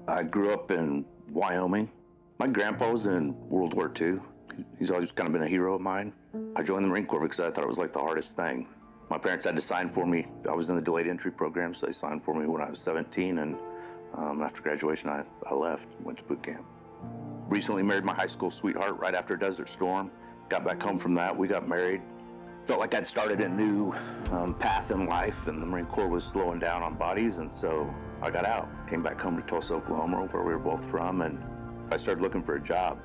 I grew up in Wyoming. My grandpa was in World War II. He's always kind of been a hero of mine. I joined the Marine Corps because I thought it was like the hardest thing. My parents had to sign for me. I was in the delayed entry program, so they signed for me when I was 17, and after graduation, I left, went to boot camp. Recently married my high school sweetheart right after Desert Storm. Got back home from that, we got married. Felt like I'd started a new path in life, and the Marine Corps was slowing down on bodies, and so I got out. Came back home to Tulsa, Oklahoma, where we were both from, and I started looking for a job.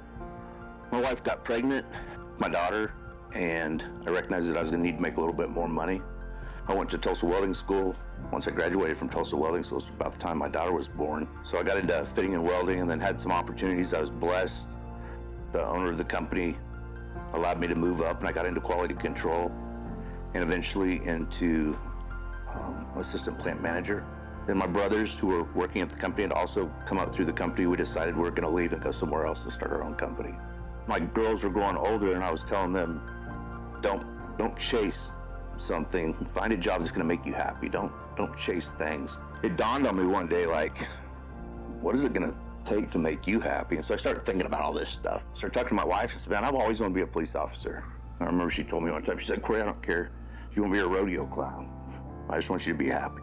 My wife got pregnant, my daughter, and I recognized that I was gonna need to make a little bit more money. I went to Tulsa Welding School. Once I graduated from Tulsa Welding School, it was about the time my daughter was born. So I got into fitting and welding and then had some opportunities. I was blessed. The owner of the company allowed me to move up, and I got into quality control and eventually into assistant plant manager. Then my brothers who were working at the company had also come up through the company. We decided we were gonna leave and go somewhere else to start our own company. My girls were growing older, and I was telling them, don't chase something. Find a job that's gonna make you happy. Don't chase things. It dawned on me one day, like, what is it gonna take to make you happy? And so I started thinking about all this stuff. I started talking to my wife. I said, man, I've always wanted to be a police officer. I remember she told me one time, she said, Korey, I don't care if you want to be a rodeo clown. I just want you to be happy.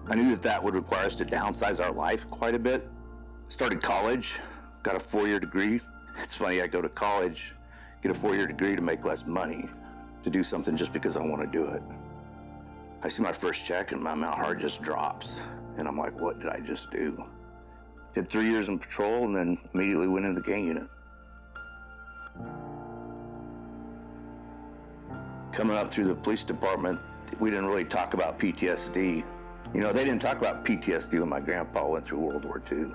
I knew that would require us to downsize our life quite a bit. Started college, got a 4-year degree. It's funny, I go to college, get a 4-year degree to make less money, to do something just because I want to do it. I see my first check and my heart just drops. And I'm like, what did I just do? Did 3 years in patrol and then immediately went into the gang unit. Coming up through the police department, we didn't really talk about PTSD. You know, they didn't talk about PTSD when my grandpa went through World War II.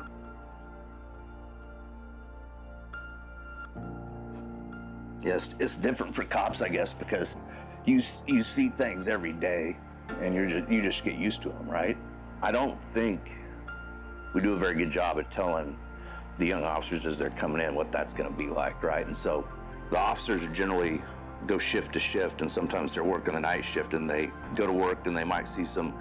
Yes, it's different for cops, I guess, because you see things every day and you just get used to them, right? I don't think we do a very good job at telling the young officers as they're coming in what that's gonna be like, right? And so the officers generally go shift to shift, and sometimes they're working the night shift and they go to work and they might see some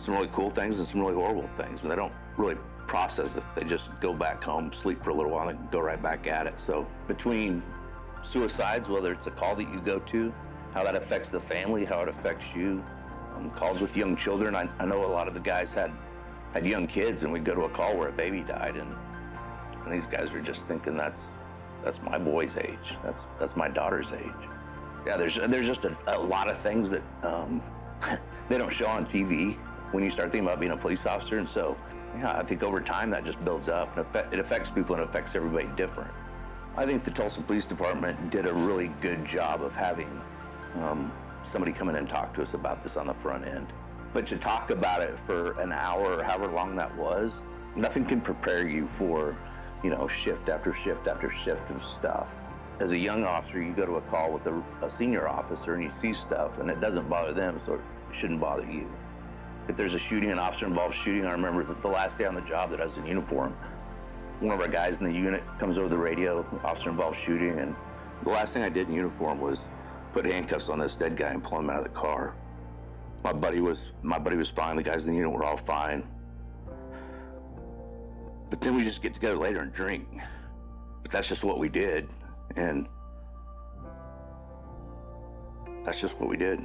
really cool things and some really horrible things, but they don't really process it. They just go back home, sleep for a little while, and go right back at it. So between suicides, whether it's a call that you go to, how that affects the family, how it affects you, calls with young children. I know a lot of the guys had young kids, and we'd go to a call where a baby died, and these guys were just thinking, that's my boy's age, that's my daughter's age. Yeah, there's just a lot of things that they don't show on TV when you start thinking about being a police officer, and so yeah, I think over time that just builds up, and it affects people and it affects everybody different. I think the Tulsa Police Department did a really good job of having somebody come in and talk to us about this on the front end. But to talk about it for an hour or however long that was, nothing can prepare you for, you know, shift after shift after shift of stuff. As a young officer, you go to a call with a senior officer and you see stuff and it doesn't bother them, so it shouldn't bother you. If there's a shooting, an officer-involved shooting, I remember that the last day on the job that I was in uniform, one of our guys in the unit comes over the radio, officer-involved shooting, and the last thing I did in uniform was put handcuffs on this dead guy and pull him out of the car. My buddy was fine, the guys in the unit were all fine. But then we just get together later and drink. But that's just what we did, and that's just what we did.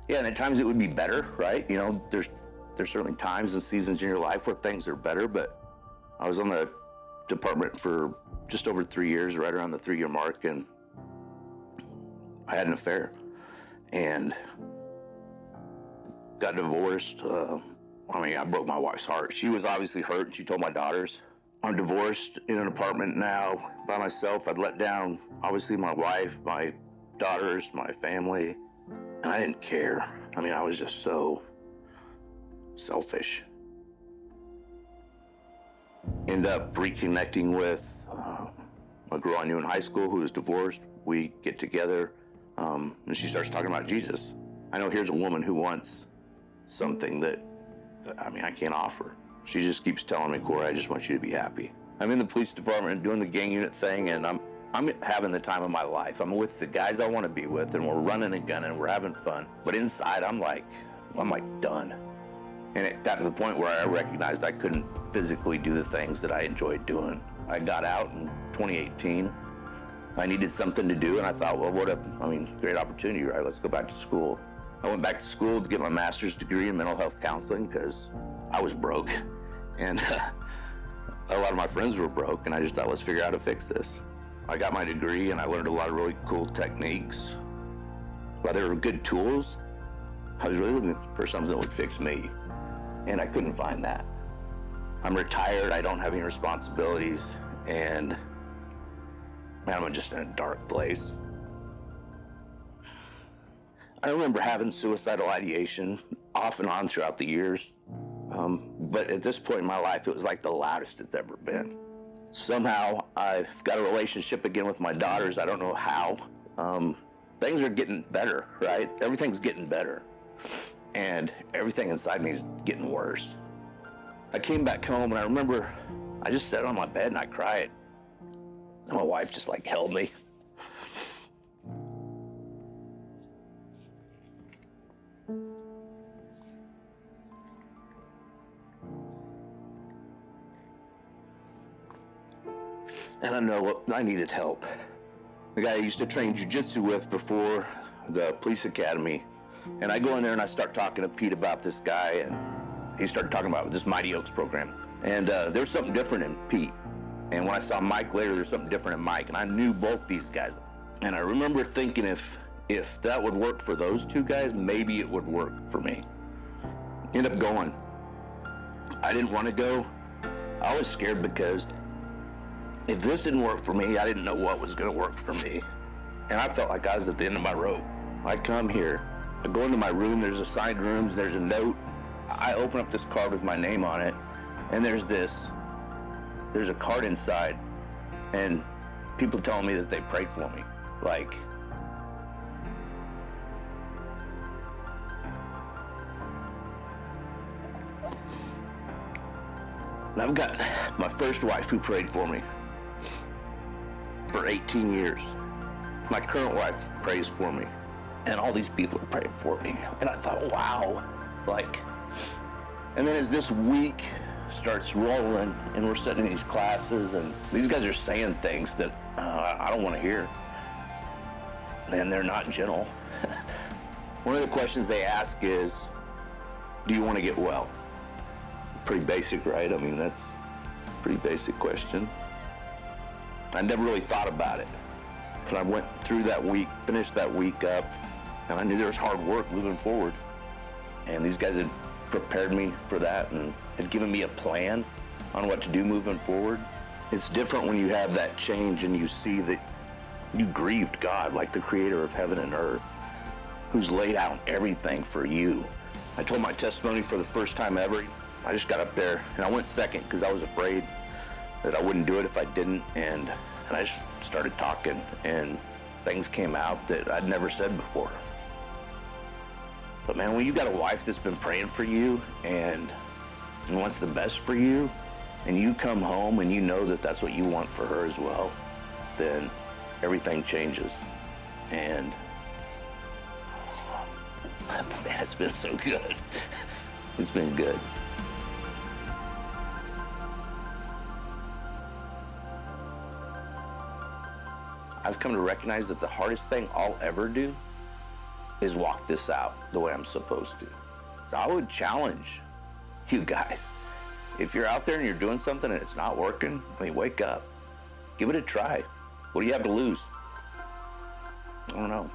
Yeah, and at times it would be better, right? You know, there's certainly times and seasons in your life where things are better, but I was on the department for just over 3 years, right around the 3-year mark, and I had an affair and got divorced. I broke my wife's heart. She was obviously hurt, and she told my daughters. I'm divorced in an apartment now by myself. I'd let down, obviously, my wife, my daughters, my family, and I didn't care. I mean, I was just so selfish. End up reconnecting with a girl I knew in high school who was divorced. We get together, and she starts talking about Jesus. I know here's a woman who wants something that I can't offer. She just keeps telling me, Korey, I just want you to be happy. I'm in the police department doing the gang unit thing, and I'm having the time of my life. I'm with the guys I want to be with, and we're running and gunning, we're having fun. But inside, I'm like, I'm like done. And it got to the point where I recognized I couldn't physically do the things that I enjoyed doing. I got out in 2018. I needed something to do, and I thought, well, great opportunity, right? Let's go back to school. I went back to school to get my master's degree in mental health counseling because I was broke. And a lot of my friends were broke, and I just thought, let's figure out how to fix this. I got my degree, and I learned a lot of really cool techniques. While they were good tools, I was really looking for something that would fix me, and I couldn't find that. I'm retired, I don't have any responsibilities, and man, I'm just in a dark place. I remember having suicidal ideation off and on throughout the years, but at this point in my life, it was like the loudest it's ever been. Somehow, I've got a relationship again with my daughters. I don't know how. Things are getting better, right? Everything's getting better. And everything inside me is getting worse. I came back home and I remember I just sat on my bed and I cried. And my wife just like held me. And I know I needed help. The guy I used to train jiu-jitsu with before the police academy, and I go in there and I start talking to Pete about this guy, and he started talking about this Mighty Oaks program. And there was something different in Pete. And when I saw Mike later, there's something different in Mike, and I knew both these guys. And I remember thinking if that would work for those two guys, maybe it would work for me. Ended up going. I didn't want to go. I was scared because if this didn't work for me, I didn't know what was going to work for me. And I felt like I was at the end of my rope. I come here, I go into my room, there's assigned rooms, there's a note. I open up this card with my name on it, and there's a card inside, and people telling me that they prayed for me. Like, and I've got my first wife who prayed for me for 18 years. My current wife prays for me, and all these people are praying for me. And I thought, wow, like, and then as this week starts rolling and we're sitting in these classes and these guys are saying things that I don't want to hear, and they're not gentle. One of the questions they ask is, do you want to get well? Pretty basic, right? I mean, that's a pretty basic question. I never really thought about it. And I went through that week, finished that week up, and I knew there was hard work moving forward. And these guys had prepared me for that and had given me a plan on what to do moving forward. It's different when you have that change and you see that you grieved God, like the creator of heaven and earth, who's laid out everything for you. I told my testimony for the first time ever. I just got up there and I went second because I was afraid that I wouldn't do it if I didn't, and I just started talking, and things came out that I'd never said before. But man, when you got a wife that's been praying for you and wants the best for you, and you come home and you know that that's what you want for her as well, then everything changes. And man, it's been so good. It's been good. I've come to recognize that the hardest thing I'll ever do is walk this out the way I'm supposed to. So I would challenge you guys. If you're out there and you're doing something and it's not working, I mean, wake up. Give it a try. What do you have to lose? I don't know.